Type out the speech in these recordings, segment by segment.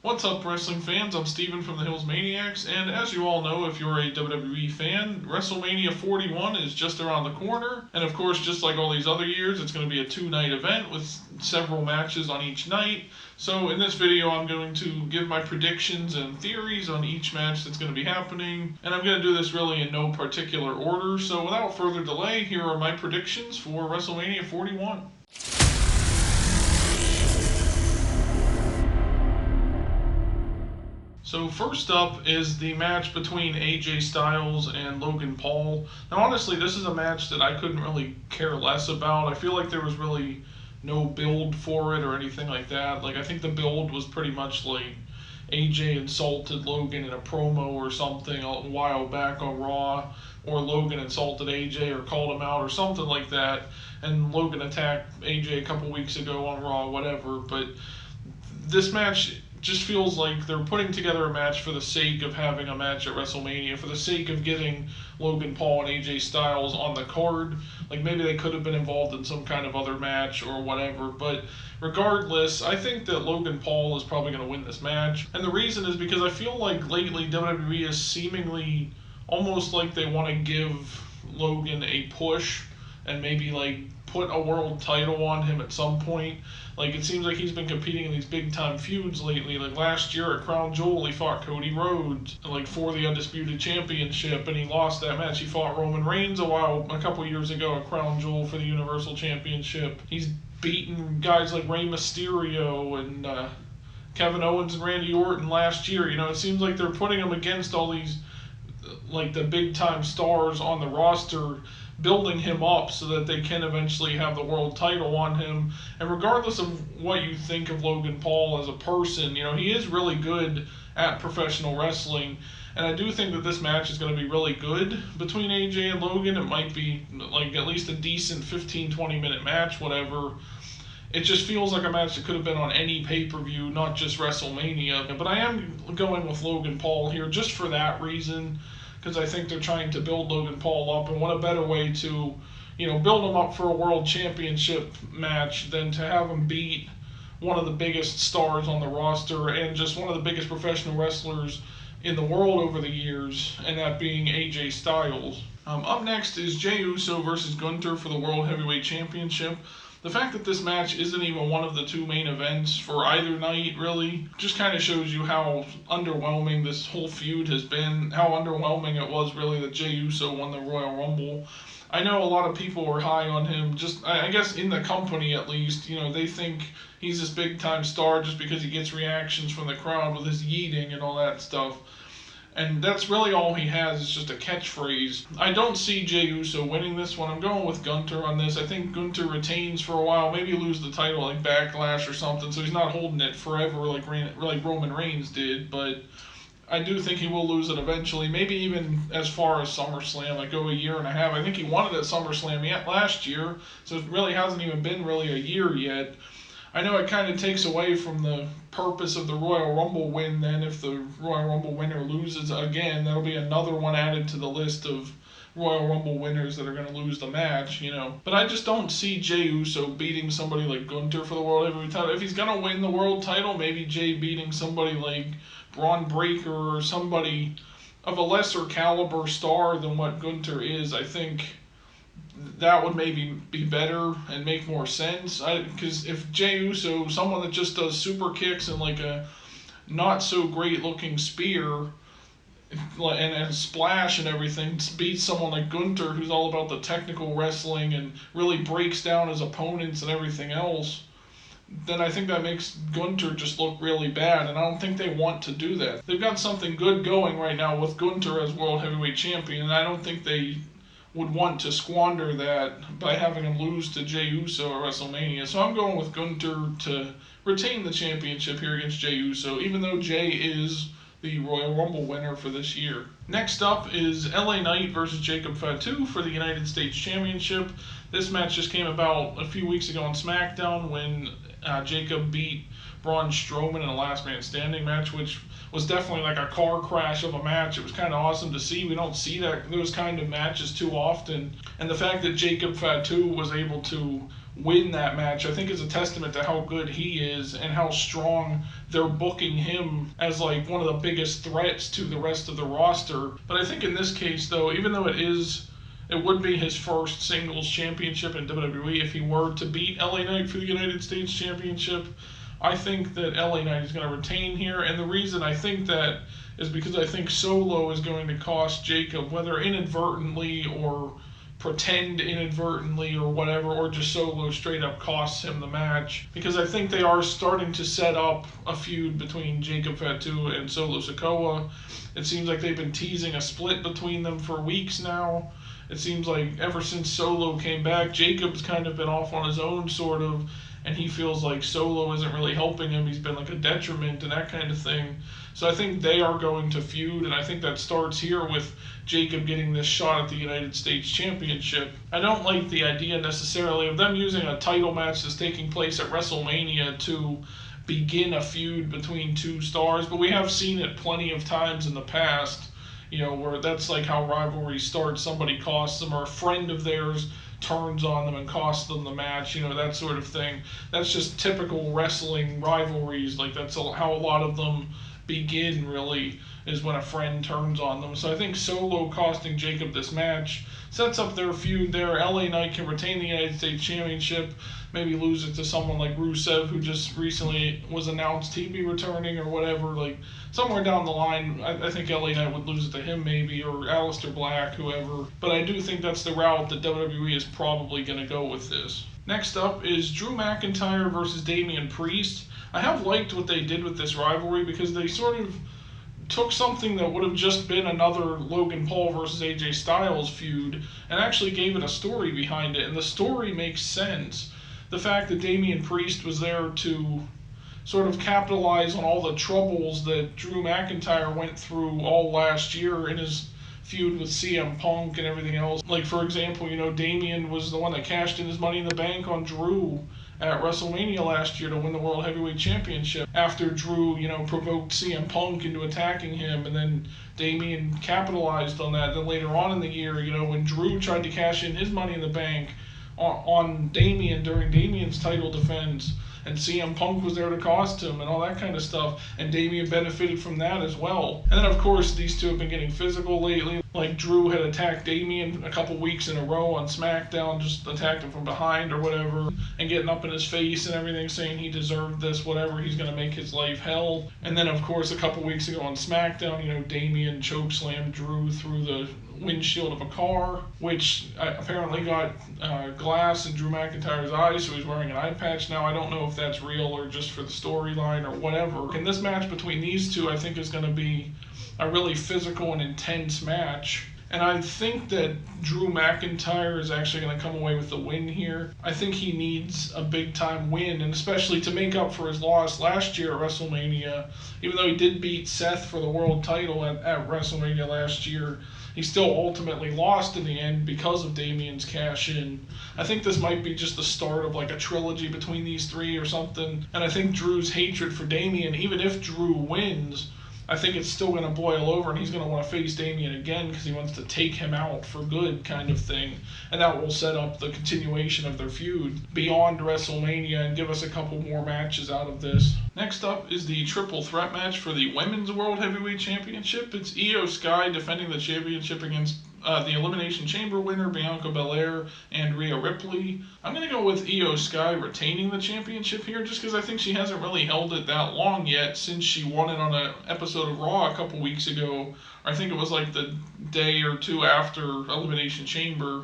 What's up, wrestling fans? I'm Steven from the Hills Maniacs, and as you all know, if you're a WWE fan, WrestleMania 41 is just around the corner. And of course, just like all these other years, it's going to be a two-night event with several matches on each night. So in this video, I'm going to give my predictions and theories on each match that's going to be happening, and I'm going to do this really in no particular order. So without further delay, here are my predictions for WrestleMania 41. So first up is the match between AJ Styles and Logan Paul. Now honestly, this is a match that I couldn't really care less about. I feel like there was really no build for it or anything like that. Like I think the build was pretty much like AJ insulted Logan in a promo or something a while back on Raw, or Logan insulted AJ or called him out or something like that, and Logan attacked AJ a couple weeks ago on Raw, whatever. But this match just feels like they're putting together a match for the sake of having a match at WrestleMania, for the sake of getting Logan Paul and AJ Styles on the card. Like maybe they could have been involved in some kind of other match or whatever, but regardless, I think that Logan Paul is probably going to win this match. And the reason is because I feel like lately WWE is seemingly almost like they want to give Logan a push and maybe like put a world title on him at some point. Like it seems like he's been competing in these big time feuds lately. Like last year at Crown Jewel, he fought Cody Rhodes like for the Undisputed Championship, and he lost that match. He fought Roman Reigns a couple years ago at Crown Jewel for the Universal Championship. He's beaten guys like Rey Mysterio and Kevin Owens and Randy Orton last year. You know, it seems like they're putting him against all these like the big time stars on the roster, building him up so that they can eventually have the world title on him. And regardless of what you think of Logan Paul as a person, you know, he is really good at professional wrestling. And I do think that this match is going to be really good between AJ and Logan. It might be like at least a decent 15-20 minute match, whatever. It just feels like a match that could have been on any pay-per-view, not just WrestleMania. But I am going with Logan Paul here just for that reason, because I think they're trying to build Logan Paul up, and what a better way to, build him up for a world championship match than to have him beat one of the biggest stars on the roster and just one of the biggest professional wrestlers in the world over the years, and that being AJ Styles. Up next is Jey Uso versus Gunther for the World Heavyweight Championship. The fact that this match isn't even one of the two main events for either night really just kind of shows you how underwhelming this whole feud has been, how underwhelming it was really that Jey Uso won the Royal Rumble. I know a lot of people were high on him, just I guess in the company at least. They think he's this big time star just because he gets reactions from the crowd with his yeeting and all that stuff. And that's really all he has, is just a catchphrase. I don't see Jey Uso winning this one. I'm going with Gunther on this. I think Gunther retains for a while, maybe lose the title like Backlash or something, so he's not holding it forever like Roman Reigns did, but I do think he will lose it eventually, maybe even as far as SummerSlam, like go a year and a half. I think he won it at SummerSlam last year, so it really hasn't even been really a year yet. I know it kind of takes away from the purpose of the Royal Rumble win then. If the Royal Rumble winner loses again, that'll be another one added to the list of Royal Rumble winners that are going to lose the match, But I just don't see Jey Uso beating somebody like Gunther for the World Heavyweight title. If he's going to win the world title, maybe Jey beating somebody like Braun Breaker or somebody of a lesser caliber star than what Gunther is. I think that would maybe be better and make more sense. Because if Jey Uso, someone that just does super kicks and like a not so great looking spear and a splash and everything, beats someone like Gunther, who's all about the technical wrestling and really breaks down his opponents and everything else, then I think that makes Gunther just look really bad, and I don't think they want to do that. They've got something good going right now with Gunther as World Heavyweight Champion, and I don't think they would want to squander that by having him lose to Jey Uso at WrestleMania. So I'm going with Gunther to retain the championship here against Jey Uso, even though Jey is the Royal Rumble winner for this year. Next up is LA Knight versus Jacob Fatu for the United States Championship. This match just came about a few weeks ago on SmackDown when Jacob beat Braun Strowman in a last man standing match, which was definitely like a car crash of a match. It was kind of awesome to see. We don't see those kind of matches too often. And the fact that Jacob Fatu was able to win that match, I think is a testament to how good he is and how strong they're booking him as like one of the biggest threats to the rest of the roster. But I think in this case though, even though it would be his first singles championship in WWE if he were to beat LA Knight for the United States Championship, I think that LA Knight is going to retain here, and the reason I think that is because I think Solo is going to cost Jacob, whether inadvertently or pretend inadvertently or whatever, or just Solo straight up costs him the match. Because I think they are starting to set up a feud between Jacob Fatu and Solo Sikoa. It seems like they've been teasing a split between them for weeks now. It seems like ever since Solo came back, Jacob's kind of been off on his own, sort of, and he feels like Solo isn't really helping him. He's been like a detriment and that kind of thing. So I think they are going to feud, and I think that starts here with Jacob getting this shot at the United States Championship. I don't like the idea necessarily of them using a title match that's taking place at WrestleMania to begin a feud between two stars, but we have seen it plenty of times in the past, where that's like how rivalry starts. Somebody costs them, or a friend of theirs turns on them and costs them the match, that sort of thing. That's just typical wrestling rivalries. Like, that's how a lot of them begin, really, is when a friend turns on them. So I think Solo costing Jacob this match sets up their feud there. LA Knight can retain the United States Championship, maybe lose it to someone like Rusev, who just recently was announced he'd be returning or whatever. Like, somewhere down the line, I think LA Knight would lose it to him maybe, or Aleister Black, whoever. But I do think that's the route that WWE is probably going to go with this. Next up is Drew McIntyre versus Damian Priest. I have liked what they did with this rivalry because they sort of took something that would have just been another Logan Paul versus AJ Styles feud and actually gave it a story behind it. And the story makes sense. The fact that Damian Priest was there to sort of capitalize on all the troubles that Drew McIntyre went through all last year in his feud with CM Punk and everything else. Like, for example, Damian was the one that cashed in his Money in the Bank on Drew at WrestleMania last year to win the World Heavyweight Championship after Drew, provoked CM Punk into attacking him, and then Damian capitalized on that. Then later on in the year, when Drew tried to cash in his Money in the Bank on Damian during Damian's title defense, and CM Punk was there to cost him and all that kind of stuff, and Damian benefited from that as well. And then, of course, these two have been getting physical lately. Like, Drew had attacked Damian a couple weeks in a row on SmackDown, just attacked him from behind or whatever, and getting up in his face and everything, saying he deserved this, whatever, he's going to make his life hell. And then, of course, a couple weeks ago on SmackDown, Damian chokeslammed Drew through the windshield of a car, which apparently got glass in Drew McIntyre's eyes, so he's wearing an eye patch now. I don't know if that's real or just for the storyline or whatever. And this match between these two, I think, is going to be a really physical and intense match. And I think that Drew McIntyre is actually going to come away with the win here. I think he needs a big-time win, and especially to make up for his loss last year at WrestleMania. Even though he did beat Seth for the world title at WrestleMania last year, he still ultimately lost in the end because of Damian's cash-in. I think this might be just the start of like a trilogy between these three or something. And I think Drew's hatred for Damian, even if Drew wins, I think it's still going to boil over, and he's going to want to face Damian again because he wants to take him out for good, kind of thing. And that will set up the continuation of their feud beyond WrestleMania and give us a couple more matches out of this. Next up is the triple threat match for the Women's World Heavyweight Championship. It's Io Sky defending the championship against the Elimination Chamber winner, Bianca Belair, and Rhea Ripley. I'm going to go with Io Sky retaining the championship here just because I think she hasn't really held it that long yet since she won it on an episode of Raw a couple weeks ago. I think it was like the day or two after Elimination Chamber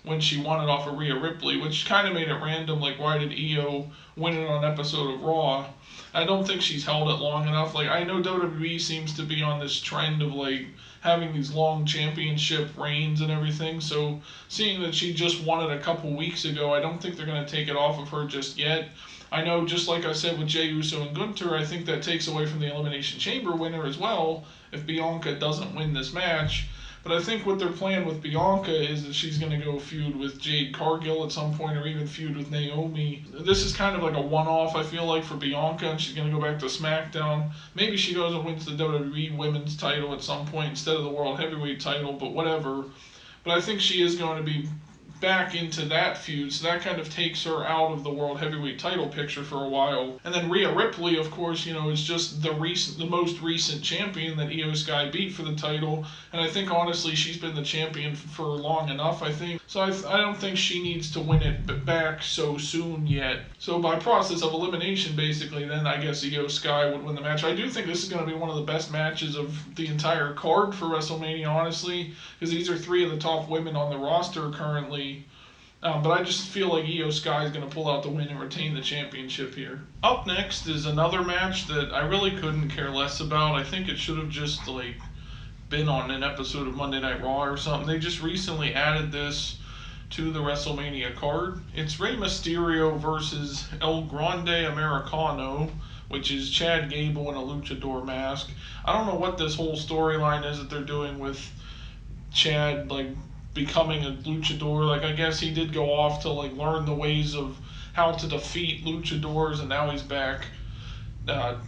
when she won it off of Rhea Ripley, which kind of made it random. Like, why did Io win it on an episode of Raw? I don't think she's held it long enough. Like, I know WWE seems to be on this trend of like having these long championship reigns and everything, so seeing that she just won it a couple weeks ago, I don't think they're going to take it off of her just yet. I know, just like I said with Jey Uso and Gunther, I think that takes away from the Elimination Chamber winner as well if Bianca doesn't win this match. But I think what they're playing with Bianca is that she's going to go feud with Jade Cargill at some point, or even feud with Naomi. This is kind of like a one-off, I feel like, for Bianca, and she's going to go back to SmackDown. Maybe she goes and wins the WWE Women's title at some point instead of the World Heavyweight title, but whatever. But I think she is going to be back into that feud, so that kind of takes her out of the World Heavyweight title picture for a while. And then Rhea Ripley, of course, is just the most recent champion that Io Sky beat for the title, and I think honestly she's been the champion for long enough, I think. So I don't think she needs to win it back so soon yet. So by process of elimination, basically, then I guess Io Sky would win the match. I do think this is going to be one of the best matches of the entire card for WrestleMania, honestly, because these are three of the top women on the roster currently. But I just feel like Io Sky is going to pull out the win and retain the championship here. Up next is another match that I really couldn't care less about. I think it should have just been on an episode of Monday Night Raw or something. They just recently added this to the WrestleMania card. It's Rey Mysterio versus El Grande Americano, which is Chad Gable in a luchador mask. I don't know what this whole storyline is that they're doing with Chad becoming a luchador. I guess he did go off to learn the ways of how to defeat luchadors, and now he's back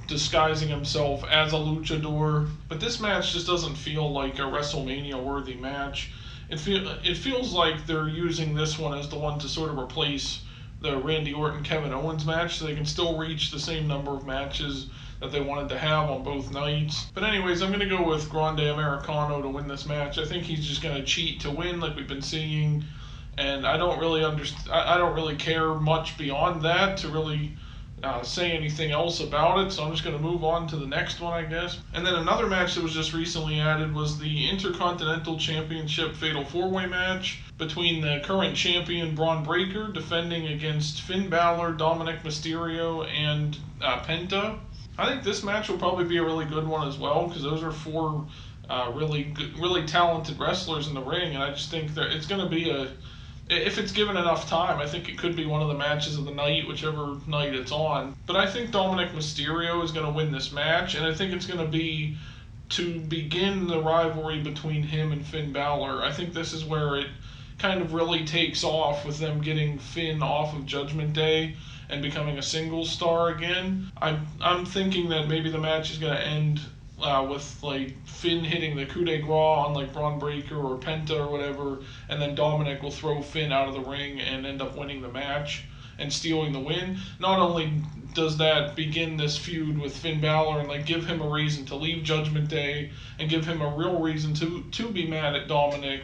disguising himself as a luchador. But this match just doesn't feel like a WrestleMania worthy match. It feels like they're using this one as the one to sort of replace the Randy Orton Kevin Owens match, so they can still reach the same number of matches that they wanted to have on both nights. But anyways, I'm going to go with Grande Americano to win this match. I think he's just going to cheat to win, like we've been seeing, and I don't really care much beyond that to really say anything else about it, so I'm just going to move on to the next one, I guess. And then another match that was just recently added was the Intercontinental Championship Fatal 4-Way match between the current champion Braun Breaker defending against Finn Balor, Dominic Mysterio, and Penta. I think this match will probably be a really good one as well, because those are four really talented wrestlers in the ring, and I just think that it's going to be if it's given enough time, I think it could be one of the matches of the night, whichever night it's on. But I think Dominic Mysterio is going to win this match, and I think it's going to be to begin the rivalry between him and Finn Balor. I think this is where it kind of really takes off, with them getting Finn off of Judgment Day and becoming a singles star again. I'm thinking that maybe the match is going to end with Finn hitting the coup de grace on Braun Breaker or Penta or whatever, and then Dominic will throw Finn out of the ring and end up winning the match and stealing the win. Not only does that begin this feud with Finn Balor and give him a reason to leave Judgment Day and give him a real reason to be mad at Dominic,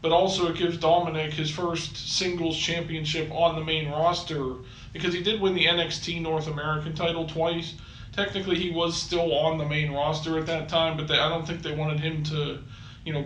but also it gives Dominic his first singles championship on the main roster, because he did win the NXT North American title twice. Technically, he was still on the main roster at that time, but I don't think they wanted him to,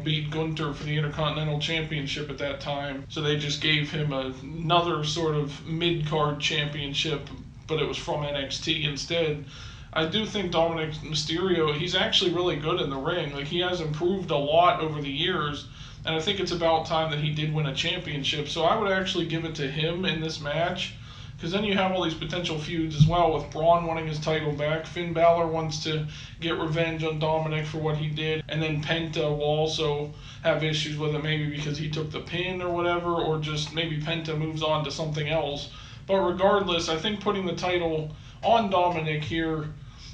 beat Gunther for the Intercontinental Championship at that time. So they just gave him another sort of mid-card championship, but it was from NXT instead. I do think Dominic Mysterio, he's actually really good in the ring. He has improved a lot over the years, and I think it's about time that he did win a championship. So I would actually give it to him in this match, because then you have all these potential feuds as well, with Braun wanting his title back. Finn Balor wants to get revenge on Dominic for what he did, and then Penta will also have issues with it, maybe because he took the pin or whatever, or just maybe Penta moves on to something else. But regardless, I think putting the title on Dominic here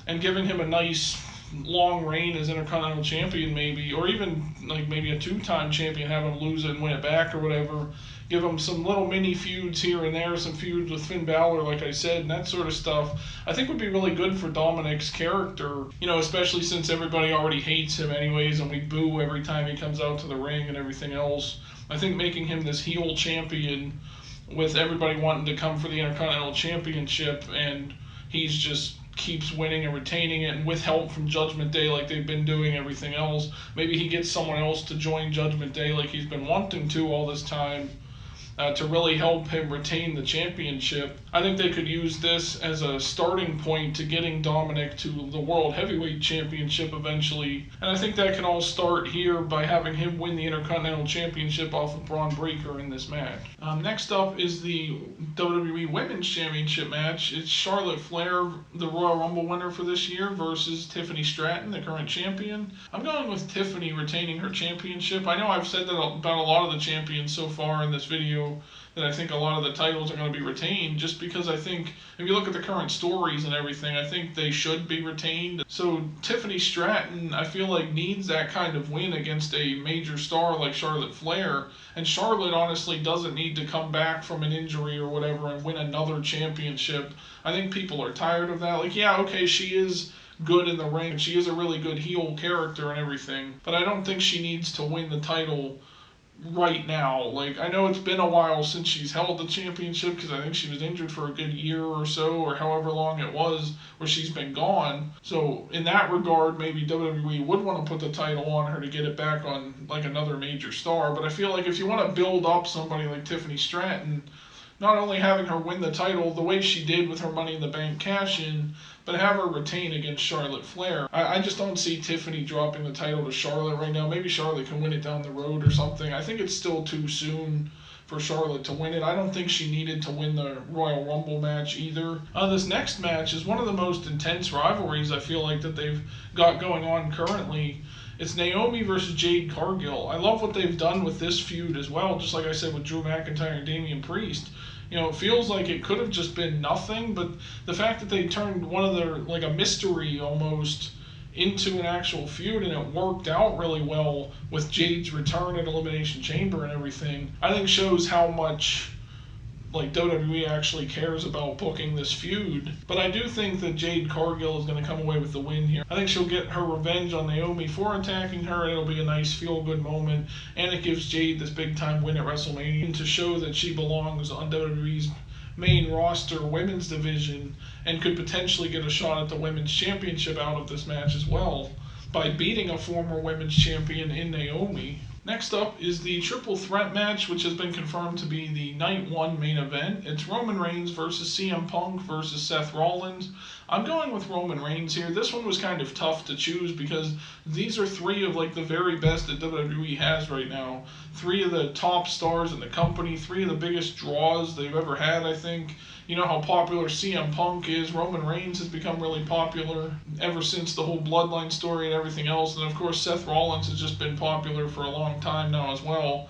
and giving him a nice long reign as Intercontinental Champion, maybe, or even maybe a two-time champion, have him lose it and win it back or whatever. Give him some little mini feuds here and there, some feuds with Finn Balor, like I said, and that sort of stuff, I think would be really good for Dominic's character, especially since everybody already hates him anyways, and we boo every time he comes out to the ring and everything else. I think making him this heel champion, with everybody wanting to come for the Intercontinental Championship, and he's just keeps winning and retaining it, and with help from Judgment Day like they've been doing everything else, maybe he gets someone else to join Judgment Day like he's been wanting to all this time, to really help him retain the championship. I think they could use this as a starting point to getting Dominic to the World Heavyweight Championship eventually. And I think that can all start here by having him win the Intercontinental Championship off of Braun Breaker in this match. Next up is the WWE Women's Championship match. It's Charlotte Flair, the Royal Rumble winner for this year, versus Tiffany Stratton, the current champion. I'm going with Tiffany retaining her championship. I know I've said that about a lot of the champions so far in this video, that I think a lot of the titles are going to be retained, just because I think if you look at the current stories and everything, I think they should be retained. So Tiffany Stratton, I feel like, needs that kind of win against a major star like Charlotte Flair. And Charlotte honestly doesn't need to come back from an injury or whatever and win another championship. I think people are tired of that. Like, yeah, okay, she is good in the ring. She is a really good heel character and everything. But I don't think she needs to win the title right now. Like, I know it's been a while since she's held the championship because I think she was injured for a good year or so, or however long it was where she's been gone. So in that regard, maybe WWE would want to put the title on her to get it back on like another major star. But I feel like if you want to build up somebody like Tiffany Stratton, not only having her win the title the way she did with her Money in the Bank cash-in, but have her retain against Charlotte Flair. I just don't see Tiffany dropping the title to Charlotte right now. Maybe Charlotte can win it down the road or something. I think it's still too soon for Charlotte to win it. I don't think she needed to win the Royal Rumble match either. This next match is one of the most intense rivalries I feel like that they've got going on currently. It's Naomi versus Jade Cargill. I love what they've done with this feud as well, just like I said with Drew McIntyre and Damian Priest. You know, it feels like it could have just been nothing, but the fact that they turned one of their, like a mystery almost, into an actual feud, and it worked out really well with Jade's return at Elimination Chamber and everything, I think shows how much like WWE actually cares about booking this feud. But I do think that Jade Cargill is going to come away with the win here. I think she'll get her revenge on Naomi for attacking her, and it'll be a nice feel-good moment, and it gives Jade this big-time win at WrestleMania to show that she belongs on WWE's main roster women's division and could potentially get a shot at the women's championship out of this match as well by beating a former women's champion in Naomi. Next up is the triple threat match, which has been confirmed to be the night one main event. It's Roman Reigns versus CM Punk versus Seth Rollins. I'm going with Roman Reigns here. This one was kind of tough to choose because these are three of like the very best that WWE has right now. Three of the top stars in the company, three of the biggest draws they've ever had, I think. You know how popular CM Punk is. Roman Reigns has become really popular ever since the whole Bloodline story and everything else. And of course, Seth Rollins has just been popular for a long time now as well.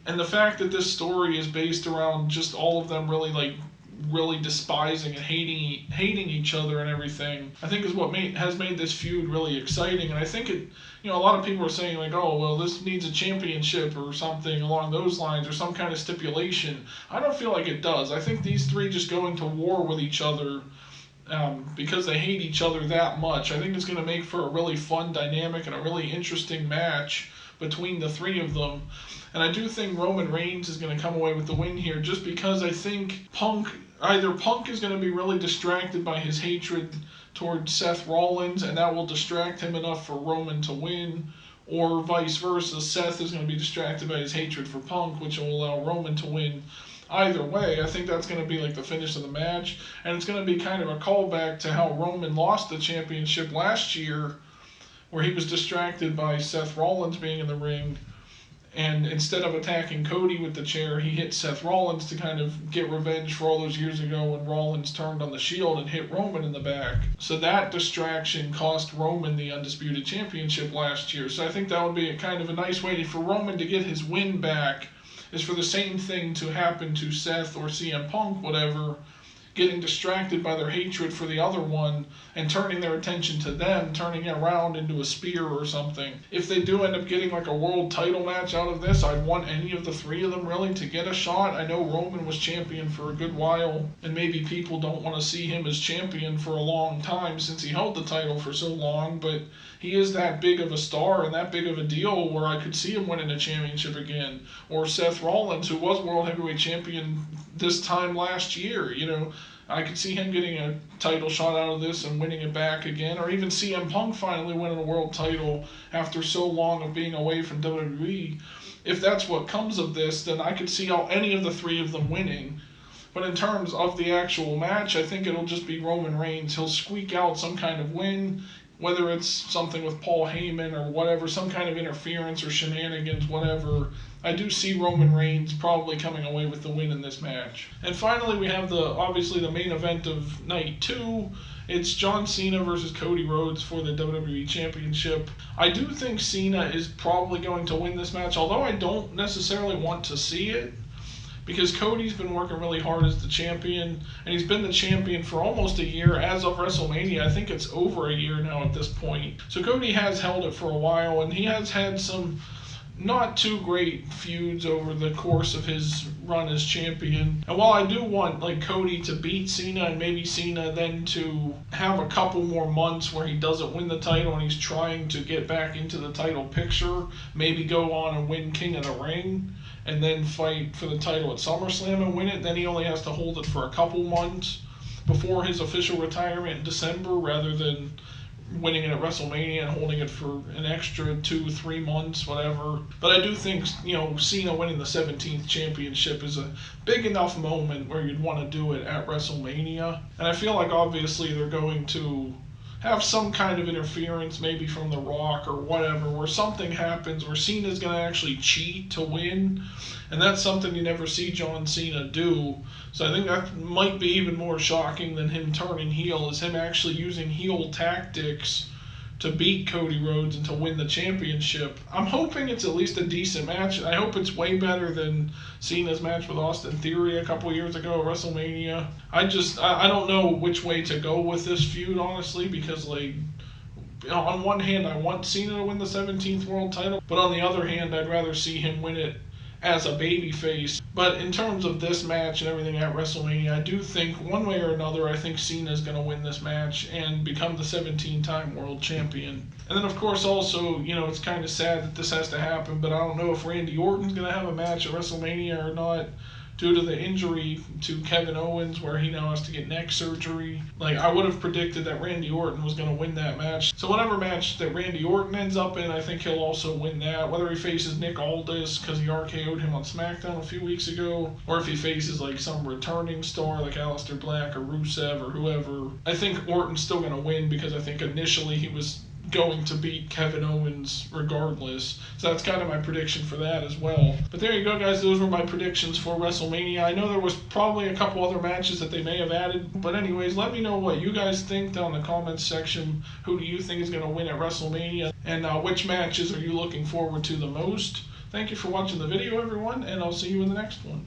And the fact that this story is based around just all of them really despising and hating each other and everything, I think is what has made this feud really exciting. And I think it, you know, a lot of people are saying like, oh, well, this needs a championship or something along those lines or some kind of stipulation. I don't feel like it does. I think these three just going to war with each other because they hate each other that much. I think it's going to make for a really fun dynamic and a really interesting match between the three of them. And I do think Roman Reigns is going to come away with the win here just because I think either Punk is going to be really distracted by his hatred towards Seth Rollins, and that will distract him enough for Roman to win, or vice versa. Seth is going to be distracted by his hatred for Punk, which will allow Roman to win. Either way, I think that's going to be like the finish of the match, and it's going to be kind of a callback to how Roman lost the championship last year, where he was distracted by Seth Rollins being in the ring, and instead of attacking Cody with the chair, he hit Seth Rollins to kind of get revenge for all those years ago when Rollins turned on the Shield and hit Roman in the back. So that distraction cost Roman the Undisputed Championship last year. So I think that would be a kind of a nice way for Roman to get his win back, is for the same thing to happen to Seth or CM Punk, whatever, getting distracted by their hatred for the other one and turning their attention to them, turning it around into a spear or something. If they do end up getting like a world title match out of this, I'd want any of the three of them really to get a shot. I know Roman was champion for a good while, and maybe people don't want to see him as champion for a long time since he held the title for so long, but he is that big of a star and that big of a deal where I could see him winning a championship again. Or Seth Rollins, who was World Heavyweight Champion this time last year, you know, I could see him getting a title shot out of this and winning it back again, or even CM Punk finally winning a world title after so long of being away from WWE. If that's what comes of this, then I could see how any of the three of them winning. But in terms of the actual match, I think it'll just be Roman Reigns. He'll squeak out some kind of win, whether it's something with Paul Heyman or whatever, some kind of interference or shenanigans, whatever. I do see Roman Reigns probably coming away with the win in this match. And finally, we have obviously the main event of night two. It's John Cena versus Cody Rhodes for the WWE Championship. I do think Cena is probably going to win this match, although I don't necessarily want to see it, because Cody's been working really hard as the champion, and he's been the champion for almost a year as of WrestleMania. I think it's over a year now at this point. So Cody has held it for a while, and he has had some not too great feuds over the course of his run as champion. And while I do want like Cody to beat Cena, and maybe Cena then to have a couple more months where he doesn't win the title and he's trying to get back into the title picture, maybe go on and win King of the Ring and then fight for the title at SummerSlam and win it, then he only has to hold it for a couple months before his official retirement in December, rather than winning it at WrestleMania and holding it for an extra 2-3 months, whatever. But I do think, Cena winning the 17th championship is a big enough moment where you'd want to do it at WrestleMania. And I feel like obviously they're going to have some kind of interference, maybe from The Rock or whatever, where something happens where Cena's going to actually cheat to win. And that's something you never see John Cena do. So I think that might be even more shocking than him turning heel, is him actually using heel tactics to beat Cody Rhodes and to win the championship. I'm hoping it's at least a decent match. I hope it's way better than Cena's match with Austin Theory a couple years ago at WrestleMania. I don't know which way to go with this feud, honestly, because on one hand I want Cena to win the 17th world title, but on the other hand I'd rather see him win it as a babyface. But in terms of this match and everything at WrestleMania, I do think one way or another, I think Cena's going to win this match and become the 17-time world champion. And then of course also, it's kind of sad that this has to happen, but I don't know if Randy Orton's going to have a match at WrestleMania or not, due to the injury to Kevin Owens, where he now has to get neck surgery. I would have predicted that Randy Orton was going to win that match. So whatever match that Randy Orton ends up in, I think he'll also win that. Whether he faces Nick Aldis, because he RKO'd him on SmackDown a few weeks ago, or if he faces some returning star like Aleister Black or Rusev or whoever, I think Orton's still going to win, because I think initially he was going to beat Kevin Owens regardless. So that's kind of my prediction for that as well. But there you go, guys. Those were my predictions for WrestleMania. I know there was probably a couple other matches that they may have added. But anyways, let me know what you guys think down in the comments section. Who do you think is going to win at WrestleMania? And which matches are you looking forward to the most? Thank you for watching the video, everyone, and I'll see you in the next one.